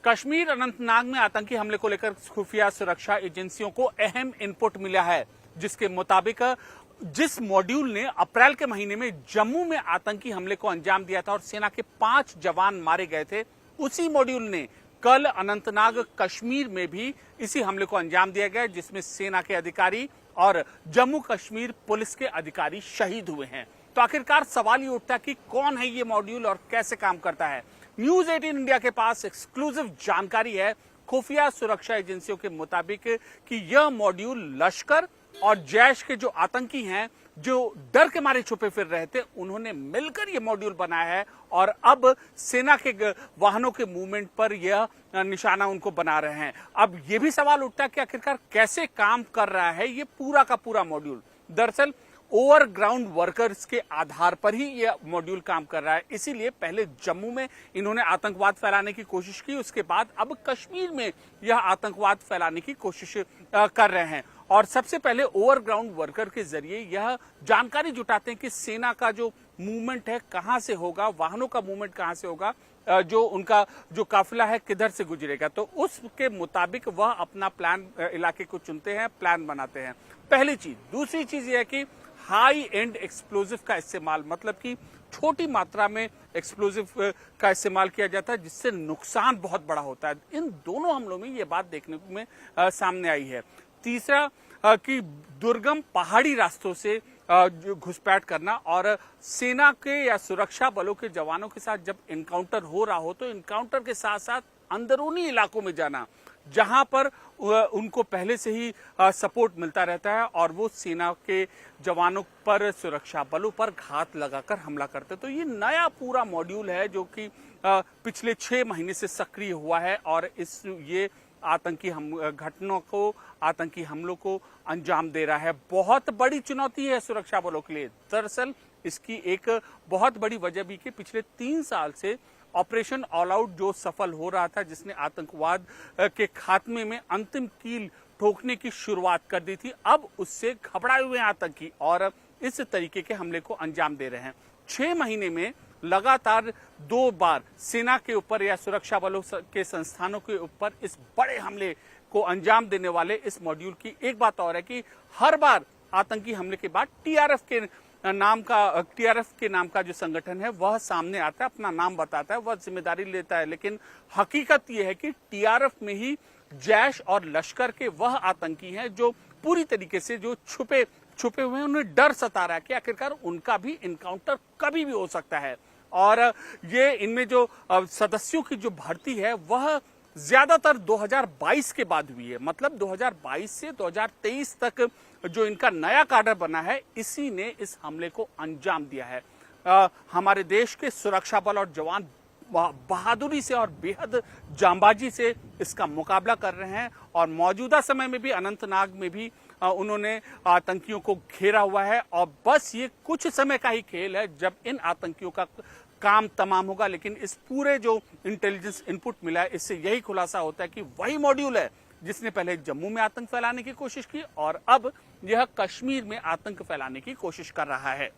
कश्मीर अनंतनाग में आतंकी हमले को लेकर खुफिया सुरक्षा एजेंसियों को अहम इनपुट मिला है, जिसके मुताबिक जिस मॉड्यूल ने अप्रैल के महीने में जम्मू में आतंकी हमले को अंजाम दिया था और सेना के 5 जवान मारे गए थे, उसी मॉड्यूल ने कल अनंतनाग कश्मीर में भी इसी हमले को अंजाम दिया गया, जिसमें सेना के अधिकारी और जम्मू कश्मीर पुलिस के अधिकारी शहीद हुए हैं। तो आखिरकार सवाल ये उठता है कि कौन है ये मॉड्यूल और कैसे काम करता है। न्यूज 18 इंडिया के पास एक्सक्लूसिव जानकारी है खुफिया सुरक्षा एजेंसियों के मुताबिक कि यह मॉड्यूल लश्कर और जैश के जो आतंकी हैं, जो डर के मारे छुपे फिर रहे थे, उन्होंने मिलकर यह मॉड्यूल बनाया है और अब सेना के वाहनों के मूवमेंट पर यह निशाना उनको बना रहे हैं। अब यह भी सवाल उठता है कि आखिरकार कैसे काम कर रहा है ये पूरा का पूरा मॉड्यूल। दरअसल ओवरग्राउंड वर्कर्स के आधार पर ही यह मॉड्यूल काम कर रहा है, इसीलिए पहले जम्मू में इन्होंने आतंकवाद फैलाने की कोशिश की, उसके बाद अब कश्मीर में यह आतंकवाद फैलाने की कोशिश कर रहे हैं। और सबसे पहले ओवरग्राउंड वर्कर के जरिए यह जानकारी जुटाते हैं कि सेना का जो मूवमेंट है कहां से होगा, वाहनों का मूवमेंट कहां से होगा, जो उनका जो काफिला है किधर से गुजरेगा। तो उसके मुताबिक वह अपना प्लान इलाके को चुनते हैं, प्लान बनाते हैं। पहली चीज। दूसरी चीज यह है कि हाई एंड एक्सप्लोजिव का इस्तेमाल, मतलब कि छोटी मात्रा में एक्सप्लोजिव का इस्तेमाल किया जाता है, जिससे नुकसान बहुत बड़ा होता है। इन दोनों हमलों में ये बात देखने में सामने आई है। तीसरा कि दुर्गम पहाड़ी रास्तों से घुसपैठ करना और सेना के या सुरक्षा बलों के जवानों के साथ जब इनकाउंटर हो रहा हो तो इनकाउंटर के साथ साथ अंदरूनी इलाकों में जाना, जहां पर उनको पहले से ही सपोर्ट मिलता रहता है और वो सेना के जवानों पर, सुरक्षा बलों पर घात लगाकर हमला करते। तो ये नया पूरा मॉड्यूल है जो कि पिछले 6 महीने से सक्रिय हुआ है और ये आतंकी घटनाओं को, आतंकी हमलों को अंजाम दे रहा है। बहुत बड़ी चुनौती है सुरक्षा बलों के लिए। दरअसल इसकी एक बहुत बड़ी वजह भी कि पिछले 3 साल से ऑपरेशन ऑल आउट जो सफल हो रहा था, जिसने आतंकवाद के खात्मे में अंतिम कील ठोकने की शुरुआत कर दी थी, अब उससे घबराए हुए आतंकी और इस तरीके के हमले को अंजाम दे रहे हैं। 6 महीने में लगातार 2 बार सेना के ऊपर या सुरक्षा बलों के संस्थानों के ऊपर इस बड़े हमले को अंजाम देने वाले इस मॉड्यूल की एक बात और है कि हर बार आतंकी हमले के बाद टीआरएफ के नाम का जो संगठन है वह सामने आता है, अपना नाम बताता है, वह जिम्मेदारी लेता है। लेकिन हकीकत यह है कि टीआरएफ में ही जैश और लश्कर के वह आतंकी हैं जो पूरी तरीके से जो छुपे हुए हैं, उन्हें डर सता रहा है कि आखिरकार उनका भी इनकाउंटर कभी भी हो सकता है। और ये इनमें जो सदस्यों की जो भर्ती है वह ज्यादातर 2022 के बाद हुई है, मतलब 2022 से 2023 तक जो इनका नया काडर बना है, इसी ने इस हमले को अंजाम दिया है। हमारे देश के सुरक्षा बल और जवान बहादुरी से और बेहद जांबाजी से इसका मुकाबला कर रहे हैं और मौजूदा समय में भी अनंतनाग में भी उन्होंने आतंकियों को घेरा हुआ है और बस ये कुछ समय का ही खेल है जब इन आतंकियों का काम तमाम होगा। लेकिन इस पूरे जो इंटेलिजेंस इनपुट मिला है, इससे यही खुलासा होता है कि वही मॉड्यूल है जिसने पहले जम्मू में आतंक फैलाने की कोशिश की और अब यह कश्मीर में आतंक फैलाने की कोशिश कर रहा है।